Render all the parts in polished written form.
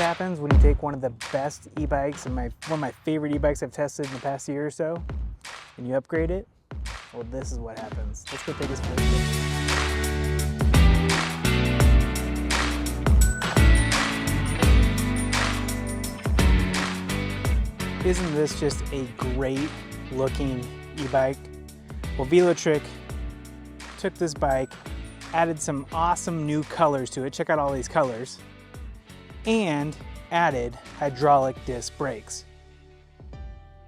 happens when you take one of the best e-bikes and one of my favorite e-bikes I've tested in the past year or so, and you upgrade it? Well, this is what happens. Let's go take a spin. Isn't this just a great looking e-bike? Well, Velotric took this bike, added some awesome new colors to it. Check out all these colors. And added hydraulic disc brakes.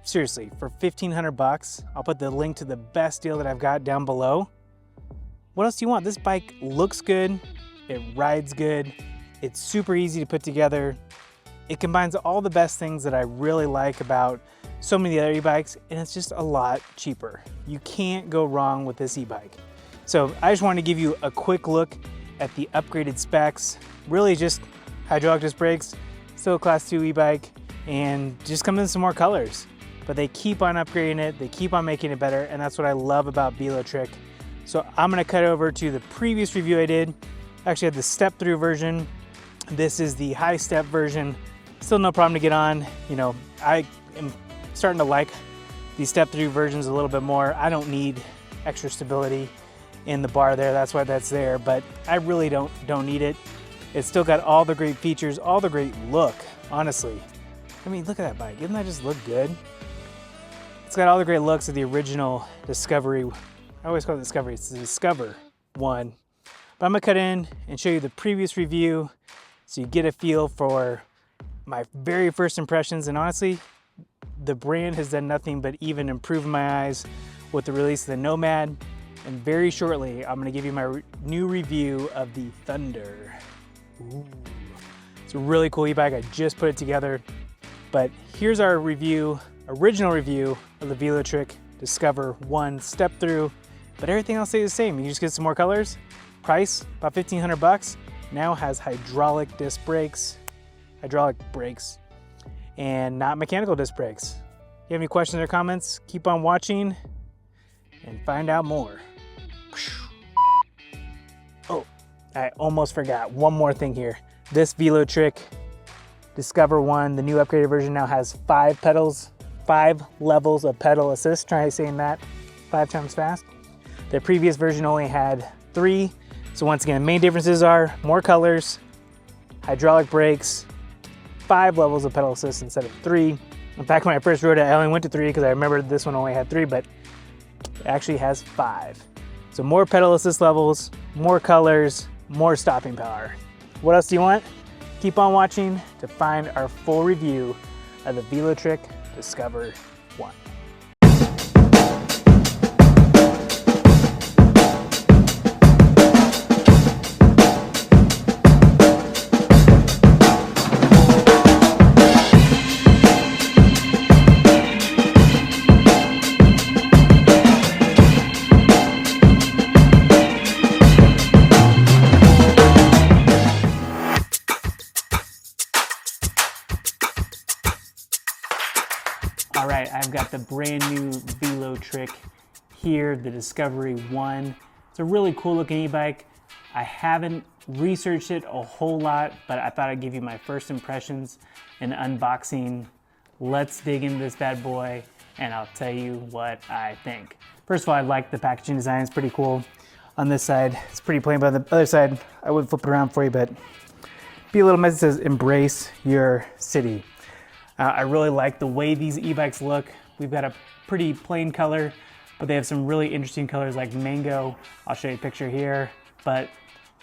Seriously, for 1,500 bucks, I'll put the link to the best deal that I've got down below. What else do you want? This bike looks good, it rides good, it's super easy to put together. It combines all the best things that I really like about so many other e-bikes, and it's just a lot cheaper. You can't go wrong with this e-bike. So I just wanted to give you a quick look at the upgraded specs. Really just hydraulic disc brakes, still a class 2 e-bike, and just come in some more colors. But they keep on upgrading it, they keep on making it better, and that's what I love about Velotric. So I'm gonna cut over to the previous review I did. I actually had the step-through version. This is the high step version. Still no problem to get on. You know, I am starting to like these step-through versions a little bit more. I don't need extra stability in the bar there, that's why that's there, but I really don't need it. It's still got all the great features, all the great look, honestly. I mean, look at that bike. Doesn't that just look good? It's got all the great looks of the original Discovery. I always call it Discovery. It's the Discover one. But I'm gonna cut in and show you the previous review so you get a feel for my very first impressions. And honestly, the brand has done nothing but even improve my eyes with the release of the Nomad. And very shortly, I'm gonna give you my new review of the Thunder. Ooh. It's a really cool e-bike. I just put it together. But here's our review, original review of the Velotric Discover 1 step through. But everything else stays the same. You just get some more colors. Price, about 1,500 bucks. Now has hydraulic disc brakes, and not mechanical disc brakes. If you have any questions or comments, keep on watching and find out more. Oh, I almost forgot one more thing here. This Velotric Discover 1, the new upgraded version, now has 5 pedals, 5 levels of pedal assist. Try saying that 5 times fast. The previous version only had 3. So once again, the main differences are more colors, hydraulic brakes, 5 levels of pedal assist instead of 3. In fact, when I first rode it, I only went to 3 because I remembered this one only had 3, but it actually has 5. So more pedal assist levels, more colors, more stopping power. What else do you want? Keep on watching to find our full review of the Velotric Discover 1. All right, I've got the brand new Velotric here, the Discovery 1. It's a really cool looking e-bike. I haven't researched it a whole lot, but I thought I'd give you my first impressions and unboxing. Let's dig into this bad boy and I'll tell you what I think. First of all, I like the packaging design, it's pretty cool. On this side, it's pretty plain, but on the other side, I would flip it around for you, but be a little message that says, embrace your city. I really like the way these e-bikes look. We've got a pretty plain color, but they have some really interesting colors like mango. I'll show you a picture here. But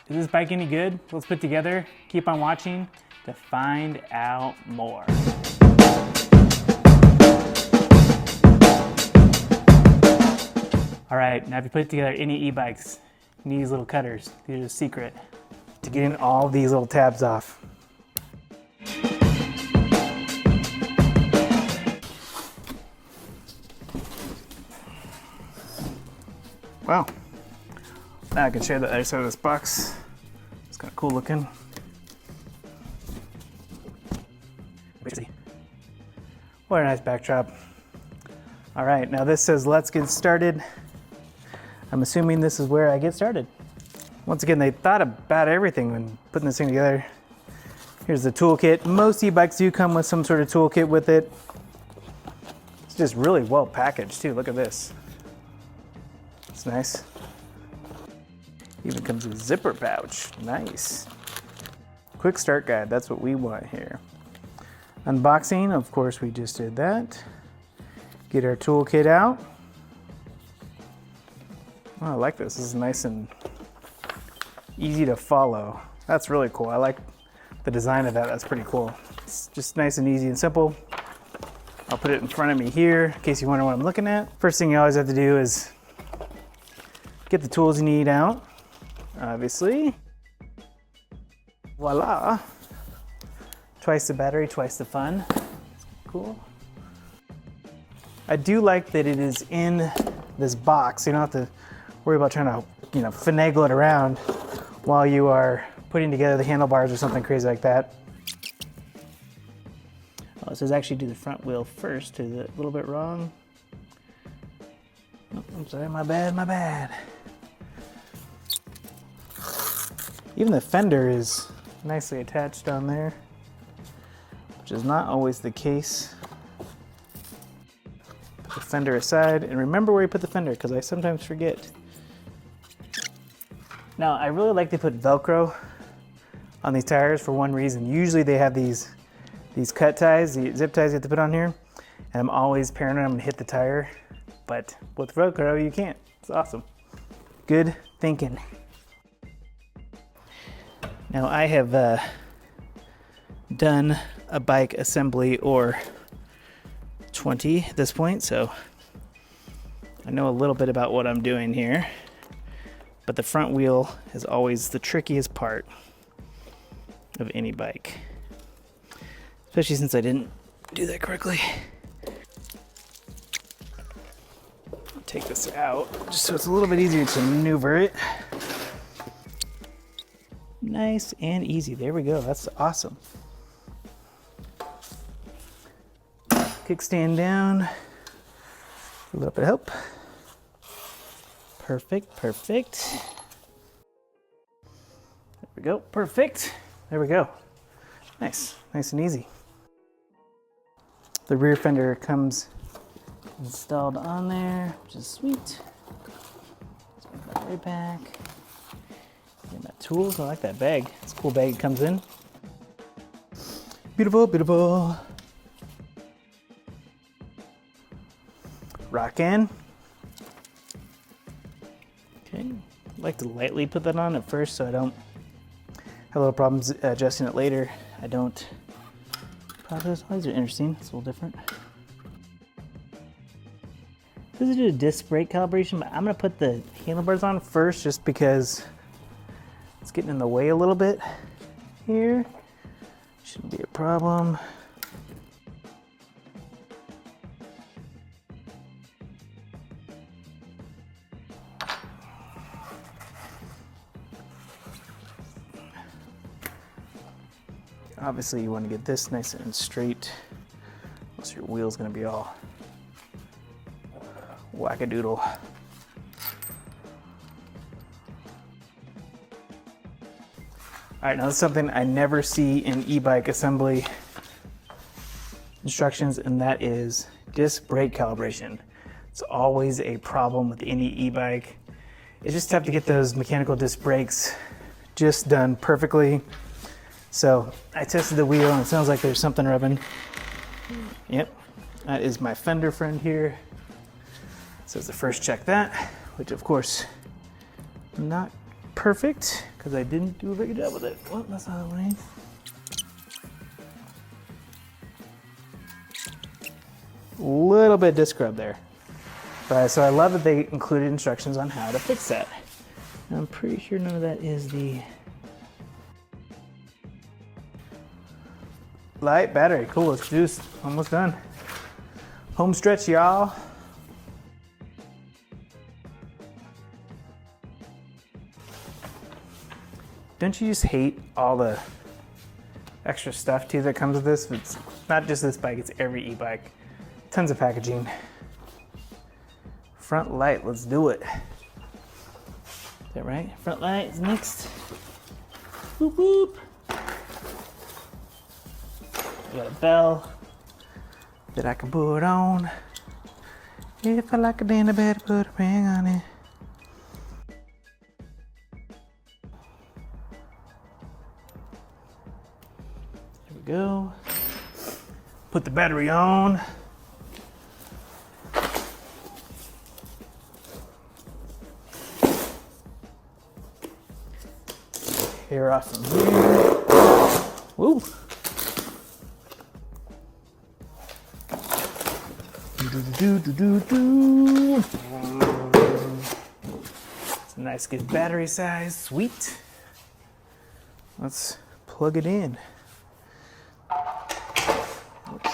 is this bike any good? Let's put it together. Keep on watching to find out more. All right, now if you put together any e-bikes, you need these little cutters. These are the secret to getting all these little tabs off. Wow, now I can show you the other side of this box. It's kind of cool looking. What a nice backdrop. All right, now this says, let's get started. I'm assuming this is where I get started. Once again, they thought about everything when putting this thing together. Here's the toolkit. Most e-bikes do come with some sort of toolkit with it. It's just really well packaged too. Look at this. It's nice. Even comes with a zipper pouch. Nice. Quick start guide. That's what we want here. Unboxing, of course, we just did that. Get our toolkit out. Oh, I like this. This is nice and easy to follow. That's really cool. I like the design of that. That's pretty cool. It's just nice and easy and simple. I'll put it in front of me here in case you wonder what I'm looking at. First thing you always have to do is get the tools you need out, obviously. Voila. Twice the battery, twice the fun. Cool. I do like that it is in this box. You don't have to worry about trying to, finagle it around while you are putting together the handlebars or something crazy like that. Oh, it says actually do the front wheel first. Did it a little bit wrong. Oh, I'm sorry, my bad. Even the fender is nicely attached on there, which is not always the case. Put the fender aside and remember where you put the fender because I sometimes forget. Now, I really like to put Velcro on these tires for one reason. Usually they have these cut ties, the zip ties you have to put on here, and I'm always paranoid I'm gonna hit the tire, but with Velcro you can't. It's awesome. Good thinking. Now I have done a bike assembly or 20 at this point, so I know a little bit about what I'm doing here, but the front wheel is always the trickiest part of any bike, especially since I didn't do that correctly. I'll take this out just so it's a little bit easier to maneuver it. Nice and easy. There we go. That's awesome. Kickstand down. A little bit of help. Perfect. There we go. Perfect. There we go. Nice and easy. The rear fender comes installed on there, which is sweet. Let's put that right back. Get my tools. I like that bag. It's a cool bag it comes in. Beautiful. Rock in. Okay. I like to lightly put that on at first so I don't have a little problems adjusting it later. I don't. These are interesting. It's a little different. This is a disc brake calibration, but I'm gonna put the handlebars on first just because it's getting in the way a little bit here. Shouldn't be a problem. Obviously you want to get this nice and straight, else your wheel's going to be all wackadoodle. All right, now this is something I never see in e-bike assembly instructions, and that is disc brake calibration. It's always a problem with any e-bike. It's just tough to get those mechanical disc brakes just done perfectly. So I tested the wheel and it sounds like there's something rubbing. Yep, that is my fender friend here. Says the first check that, which of course not perfect because I didn't do a very good job with it. Well, that's not what I need. Little bit disc rub there. But so I love that they included instructions on how to fix that. I'm pretty sure none of that is the light battery. Cool, it's juiced. Almost done. Home stretch, y'all. Don't you just hate all the extra stuff too that comes with this? It's not just this bike, it's every e-bike. Tons of packaging. Front light, let's do it. Is that right? Front light is next. Whoop whoop. got a bell that I can put on. If I like it, then I better put a ring on it. Here we go. Put the battery on. Hair off from here. Woo. It's a nice good battery size, sweet. Let's plug it in. Oops.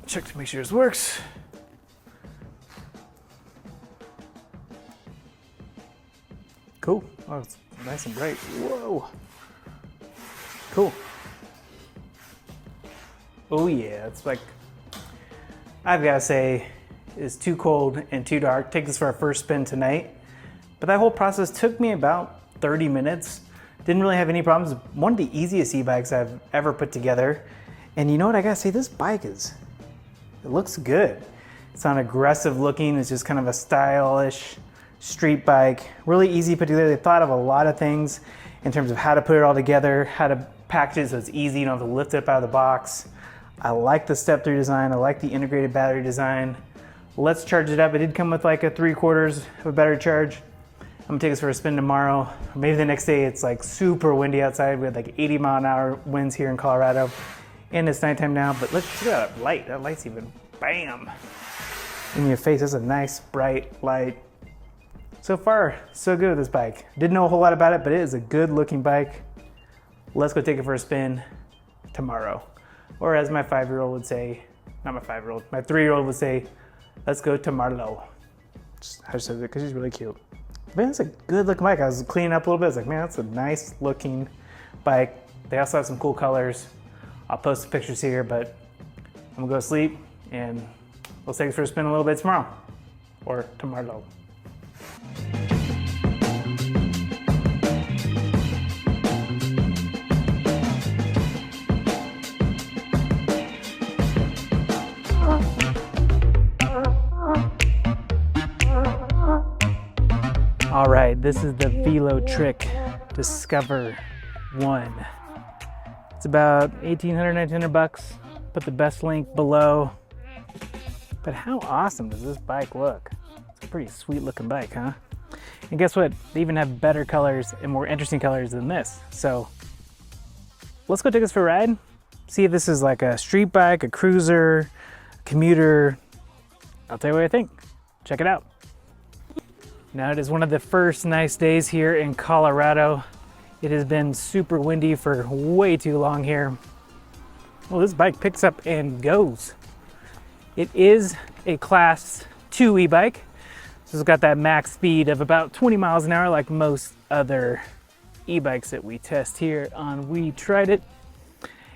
Check to make sure this works. Cool. Oh, it's nice and bright. Whoa. Cool. Oh yeah, it's like, I've got to say, it's too cold and too dark. Take this for our first spin tonight. But that whole process took me about 30 minutes. Didn't really have any problems. One of the easiest e-bikes I've ever put together. And you know what, I gotta say, this bike it looks good. It's not aggressive looking, it's just kind of a stylish street bike. Really easy to put together. They thought of a lot of things in terms of how to put it all together, how to package it so it's easy, you don't have to lift it up out of the box. I like the step-through design, I like the integrated battery design. Let's charge it up. It did come with like a 3/4 of a battery charge. I'm gonna take this for a spin tomorrow, or maybe the next day. It's like super windy outside. We had like 80-mile-an-hour winds here in Colorado. And it's nighttime now, but let's look at that light. That light's even, bam, in your face. That's a nice, bright light. So far, so good with this bike. Didn't know a whole lot about it, but it is a good looking bike. Let's go take it for a spin tomorrow. Or as my 5-year-old would say, not my 5-year-old, my 3-year-old would say, let's go tomorrow. I just said it because she's really cute. Man, it's a good looking bike. I was cleaning up a little bit. I was like, man, that's a nice looking bike. They also have some cool colors. I'll post the pictures here, but I'm gonna go to sleep and we'll take it for a spin a little bit tomorrow or tomorrow. All right, this is the Velotric Discover 1. It's about $1,800, $1,900. Put the best link below. But how awesome does this bike look? It's a pretty sweet looking bike, huh? And guess what? They even have better colors and more interesting colors than this. So let's go take this for a ride. See if this is like a street bike, a cruiser, a commuter. I'll tell you what I think. Check it out. Now it is one of the first nice days here in Colorado. It has been super windy for way too long here. Well, this bike picks up and goes. It is a class 2 e-bike. So it's got that max speed of about 20 miles an hour like most other e-bikes that we test here on We Tried It.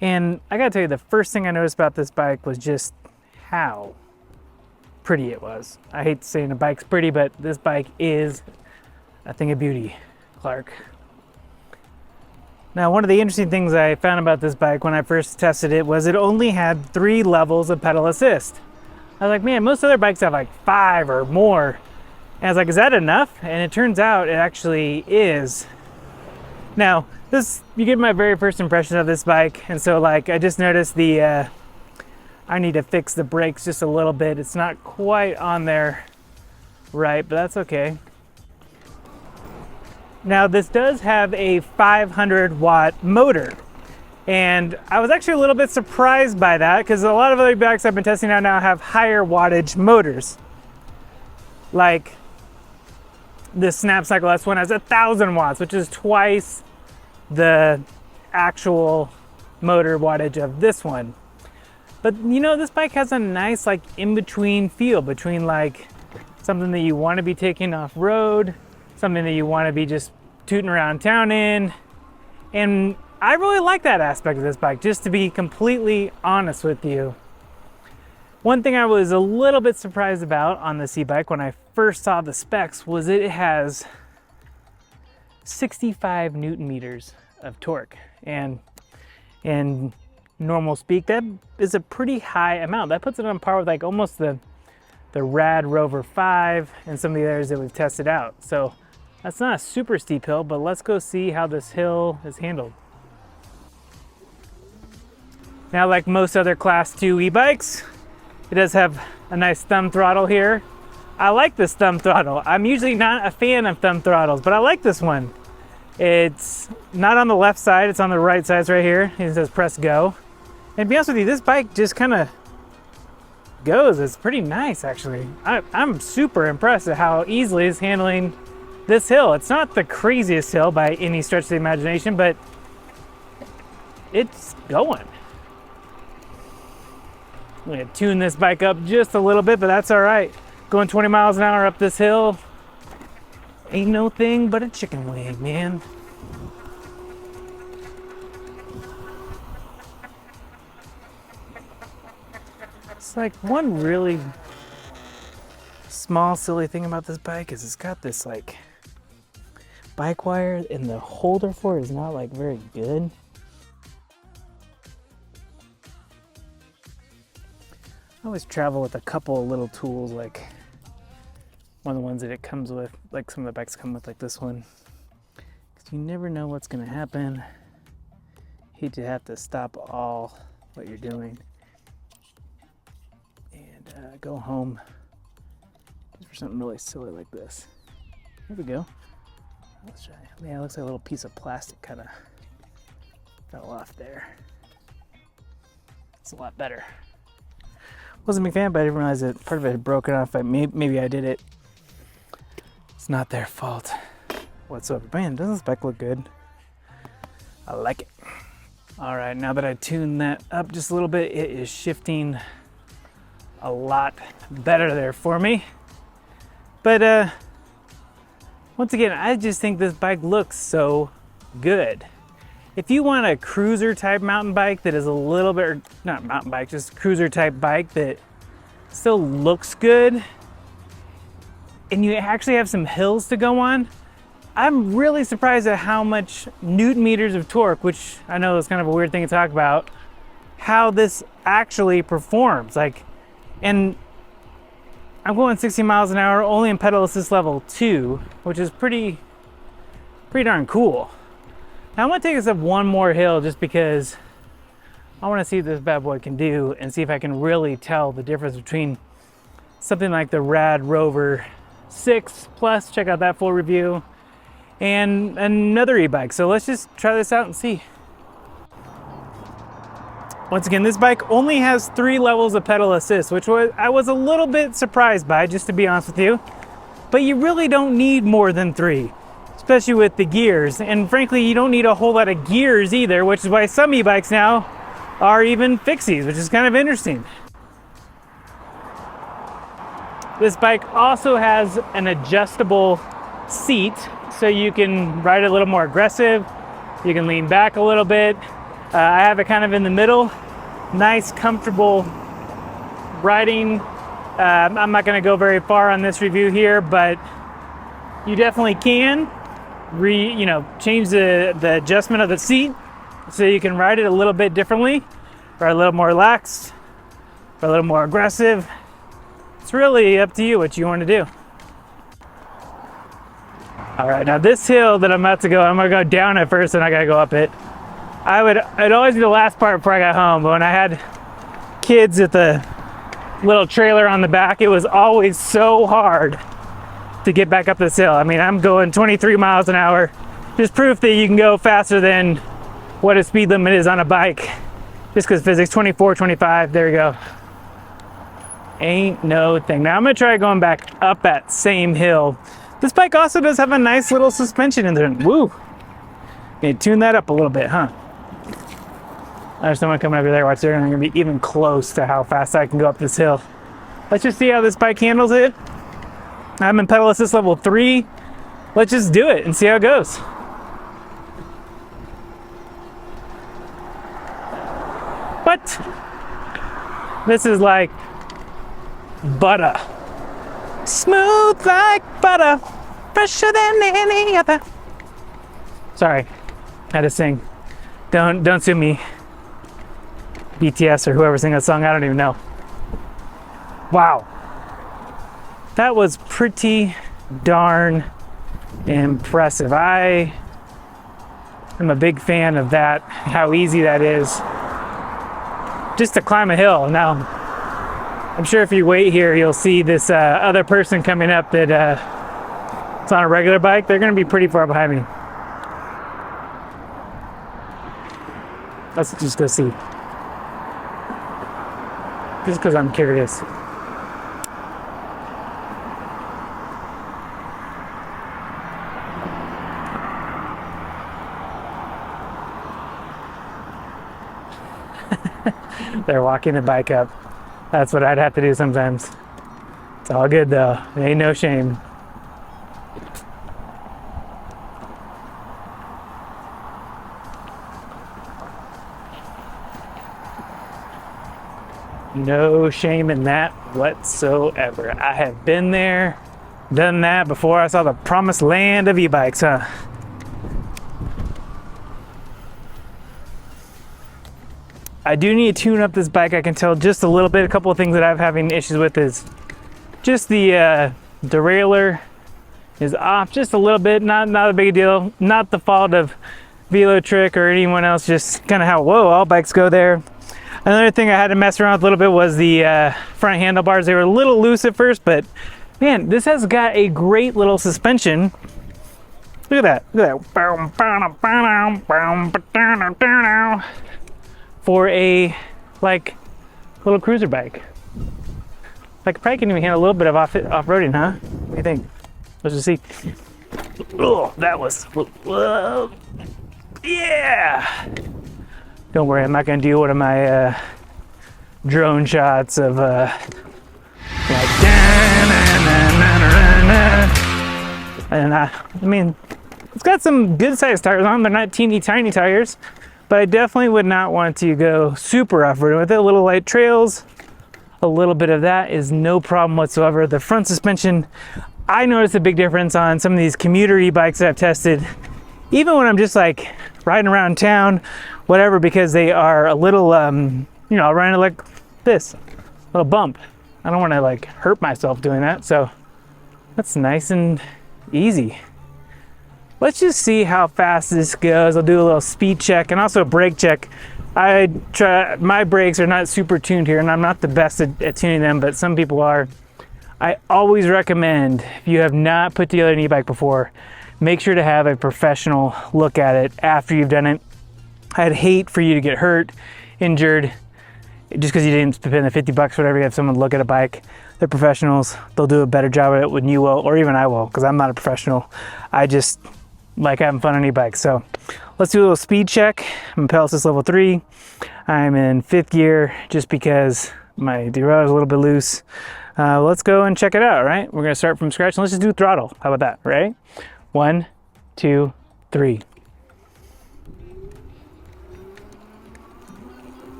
And I gotta tell you, the first thing I noticed about this bike was just how pretty it was. I hate saying a bike's pretty, but this bike is a thing of beauty, Clark. Now, one of the interesting things I found about this bike when I first tested it was it only had 3 levels of pedal assist. I was like, man, most other bikes have like 5 or more. And I was like, is that enough? And it turns out it actually is. Now, you get my very first impression of this bike. And so like, I just noticed I need to fix the brakes just a little bit. It's not quite on there right, but that's okay. Now this does have a 500 watt motor. And I was actually a little bit surprised by that because a lot of other bikes I've been testing out now have higher wattage motors. Like this Snap Cycle S1 has 1,000 watts, which is twice the actual motor wattage of this one. But you know, this bike has a nice like in-between feel between like something that you want to be taking off-road, something that you want to be just tooting around town in. And I really like that aspect of this bike, just to be completely honest with you. One thing I was a little bit surprised about on this e-bike when I first saw the specs was it has 65 Newton meters of torque. And in normal speak, that is a pretty high amount. That puts it on par with like almost the Rad Rover 5 and some of the others that we've tested out. So that's not a super steep hill, but let's go see how this hill is handled. Now, like most other Class 2 e-bikes, it does have a nice thumb throttle here. I like this thumb throttle. I'm usually not a fan of thumb throttles, but I like this one. It's not on the left side, it's on the right side. It's right here. It says press go. And to be honest with you, this bike just kind of goes. It's pretty nice, actually. I'm super impressed at how easily it's handling this hill. It's not the craziest hill by any stretch of the imagination, but it's going. I'm gonna tune this bike up just a little bit, but that's all right. Going 20 miles an hour up this hill ain't no thing but a chicken wing, man. It's like one really small silly thing about this bike is it's got this like bike wire, and the holder for it is not like very good. I always travel with a couple of little tools, like one of the ones that it comes with, like some of the bikes come with, like this one, because you never know what's going to happen. Hate to have to stop all what you're doing and go home just for something really silly like this. Here we go. Let's try. Yeah, it looks like a little piece of plastic kind of fell off there. It's a lot better. Wasn't a big fan, but I didn't realize that part of it had broken off. Maybe I did it. It's not their fault whatsoever. Man, doesn't this bike look good? I like it. All right, now that I tuned that up just a little bit, it is shifting a lot better there for me. But once again, I just think this bike looks so good. If you want a cruiser type mountain bike that is a little bit, or not mountain bike, just cruiser type bike that still looks good, and you actually have some hills to go on, I'm really surprised at how much Newton meters of torque, which I know is kind of a weird thing to talk about, how this actually performs. Like, and I'm going 60 miles an hour only in pedal assist level 2, which is pretty darn cool. Now I'm gonna take us up one more hill just because I wanna see what this bad boy can do and see if I can really tell the difference between something like the Rad Rover 6 Plus, check out that full review, and another e-bike. So let's just try this out and see. Once again, this bike only has 3 levels of pedal assist, which I was a little bit surprised by, just to be honest with you. But you really don't need more than 3. Especially with the gears, and frankly you don't need a whole lot of gears either, which is why some e-bikes now are even fixies, which is kind of interesting. This bike also has an adjustable seat, so you can ride it a little more aggressive, you can lean back a little bit. I have it kind of in the middle, nice comfortable riding. I'm not going to go very far on this review here, but you definitely can change the adjustment of the seat so you can ride it a little bit differently, or a little more relaxed, or a little more aggressive. It's really up to you what you want to do. All right, now this hill that I'm about to go, I'm gonna go down it first and I gotta go up it. I'd always be the last part before I got home, but when I had kids at the little trailer on the back, it was always so hard to get back up this hill. I mean, I'm going 23 miles an hour. Just proof that you can go faster than what a speed limit is on a bike. Just because physics, 24, 25, there you go. Ain't no thing. Now I'm gonna try going back up that same hill. This bike also does have a nice little suspension in there. Woo! Okay, tune that up a little bit, huh? There's someone coming over there. Watch, they're gonna be even close to how fast I can go up this hill. Let's just see how this bike handles it. I'm in pedal assist level 3. Let's just do it and see how it goes. What? This is like butter. Smooth like butter, fresher than any other. Sorry, I had to sing. Don't sue me, BTS or whoever sang that song. I don't even know. Wow, that was pretty darn impressive. I am a big fan of that, how easy that is just to climb a hill. Now, I'm sure if you wait here, you'll see this other person coming up that it's on a regular bike. They're gonna be pretty far behind me. Let's just go see. Just because I'm curious. They're walking the bike up. That's what I'd have to do sometimes. It's all good though. It ain't no shame. No shame in that whatsoever. I have been there, done that before. I saw the promised land of e-bikes, huh? I do need to tune up this bike. I can tell just a little bit. A couple of things that I'm having issues with is just the derailleur is off just a little bit. Not a big deal. Not the fault of Velotric or anyone else. Just kind of how, whoa, all bikes go there. Another thing I had to mess around with a little bit was the front handlebars. They were a little loose at first, but man, this has got a great little suspension. Look at that. Look at that. For a like little cruiser bike. Like probably can even handle a little bit of off-roading, huh? What do you think? Let's just see. Oh, that was, yeah. Don't worry, I'm not gonna do one of my drone shots of like, and I mean, it's got some good sized tires on. They're not teeny tiny tires, but I definitely would not want to go super off-roading with it. A little light trails, a little bit of that is no problem whatsoever. The front suspension, I noticed a big difference on some of these commuter e-bikes that I've tested, even when I'm just like riding around town, whatever, because they are a little, you know, I'll ride it like this, a little bump. I don't want to like hurt myself doing that, so that's nice and easy. Let's just see how fast this goes. I'll do a little speed check and also a brake check. My brakes are not super tuned here, and I'm not the best at tuning them, but some people are. I always recommend, if you have not put together an e-bike before, make sure to have a professional look at it after you've done it. I'd hate for you to get hurt, injured, just because you didn't spend the 50 bucks, whatever. You have someone look at a bike. They're professionals. They'll do a better job of it than you will, or even I will, because I'm not a professional. I just like having fun on e-bikes. So let's do a little speed check. I'm Pelosis level 3. I'm in 5th gear just because my derailleur is a little bit loose. Let's go and check it out, right? We're gonna start from scratch and let's just do throttle. How about that, right? 1, 2, 3.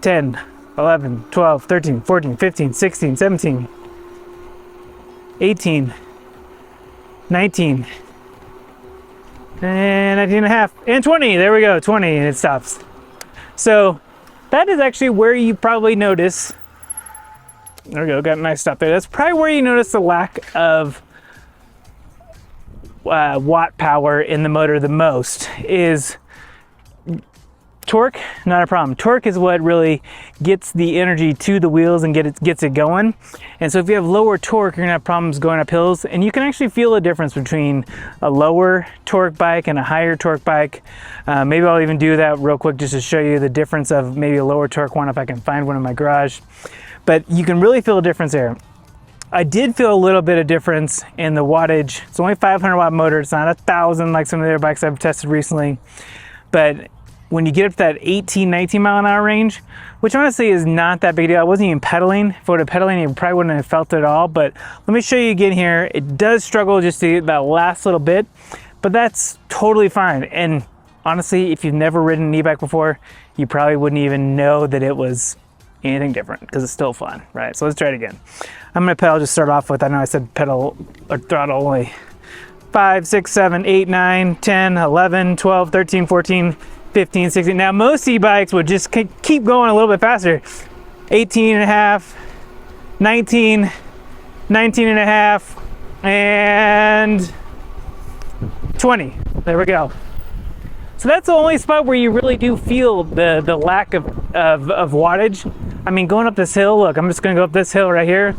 10, 11, 12, 13, 14, 15, 16, 17, 18, 19, and 19 and a half, and 20. There we go, 20, and it stops. So that is actually where you probably notice, there we go, got a nice stop there. That's probably where you notice the lack of watt power in the motor the most. Is torque, not a problem. Torque is what really gets the energy to the wheels and gets it going. And so if you have lower torque, you're gonna have problems going up hills. And you can actually feel a difference between a lower torque bike and a higher torque bike. Maybe I'll even do that real quick just to show you the difference of maybe a lower torque one if I can find one in my garage. But you can really feel a difference there. I did feel a little bit of difference in the wattage. It's only 500 watt motor. It's not 1,000 like some of the other bikes I've tested recently. But when you get up to that 18, 19 mile an hour range, which honestly is not that big a deal. I wasn't even pedaling. If I would have pedaling, you probably wouldn't have felt it at all. But let me show you again here. It does struggle just to get that last little bit, but that's totally fine. And honestly, if you've never ridden an e-bike before, you probably wouldn't even know that it was anything different because it's still fun, right? So let's try it again. I'm gonna pedal, just start off with, I know I said pedal or throttle only. 5, 6, 7, 8, 9, 10, 11, 12, 13, 14, 15, 16. Now most e-bikes would just keep going a little bit faster. 18 and a half, 19, 19 and a half, and 20. There we go. So that's the only spot where you really do feel the lack of wattage. I mean, going up this hill, look, I'm just gonna go up this hill right here.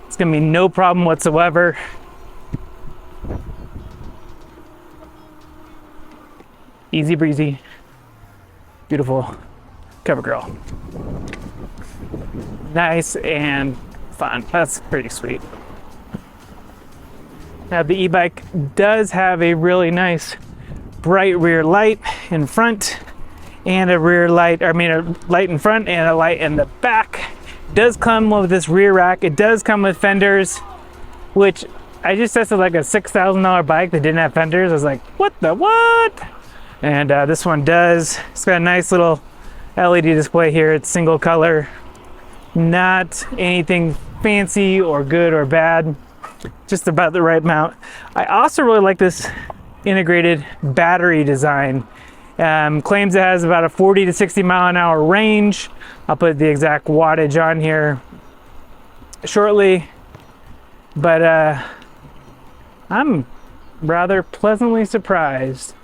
It's gonna be no problem whatsoever. Easy breezy, beautiful cover girl. Nice and fun. That's pretty sweet. Now the e-bike does have a really nice bright rear light in front and a light in front and a light in the back. It does come with this rear rack. It does come with fenders, which I just tested like a $6,000 bike that didn't have fenders. I was like, what the what? And this one does. It's got a nice little LED display here. It's single color, not anything fancy or good or bad, just about the right amount. I also really like this integrated battery design. Claims it has about a 40 to 60 mile an hour range. I'll put the exact wattage on here shortly, but I'm rather pleasantly surprised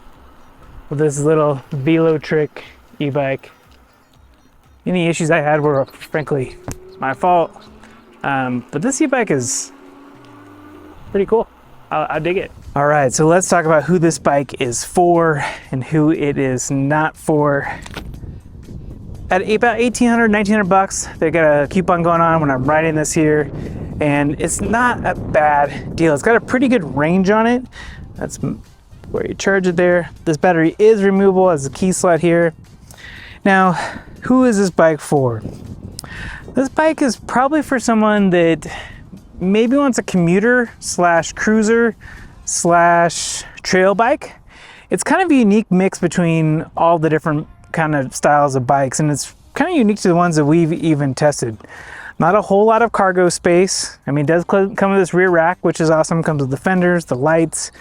with this little Velotric e-bike. Any issues I had were frankly my fault, but this e-bike is pretty cool. I dig it. All right, so let's talk about who this bike is for and who it is not for. At about 1,800, 1,900 bucks, they got a coupon going on when I'm riding this here, and it's not a bad deal. It's got a pretty good range on it. That's where you charge it there. This battery is removable as a key slot here. Now, who is this bike for? This bike is probably for someone that maybe wants a commuter slash cruiser slash trail bike. It's kind of a unique mix between all the different kind of styles of bikes, and it's kind of unique to the ones that we've even tested. Not a whole lot of cargo space. I mean, it does come with this rear rack, which is awesome. Comes with the fenders, the lights,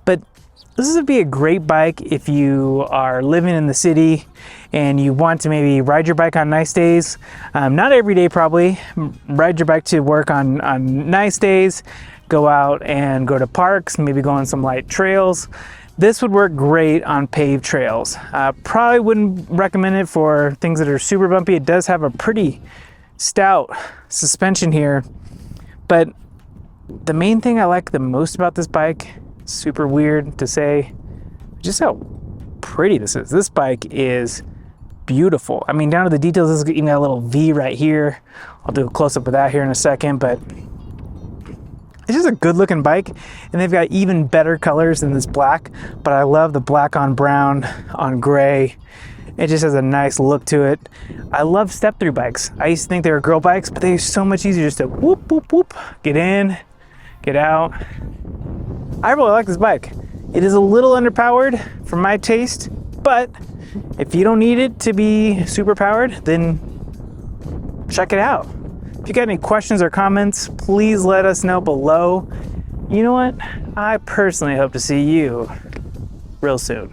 but this would be a great bike if you are living in the city and you want to maybe ride your bike on nice days. Not every day probably. Ride your bike to work on nice days. Go out and go to parks, maybe go on some light trails. This would work great on paved trails. Probably wouldn't recommend it for things that are super bumpy. It does have a pretty stout suspension here, but the main thing I like the most about this bike, super weird to say, just how pretty this is. This bike is beautiful. I mean, down to the details. This is even got a little V right here. I'll do a close-up of that here in a second, but it's just a good looking bike, and they've got even better colors than this black, but I love the black on brown on gray. It just has a nice look to it. I love step-through bikes. I used to think they were girl bikes, but they're so much easier just to whoop, whoop, whoop, get in, get out. I really like this bike. It is a little underpowered for my taste, but if you don't need it to be super powered, then check it out. If you got any questions or comments, please let us know below. You know what? I personally hope to see you real soon.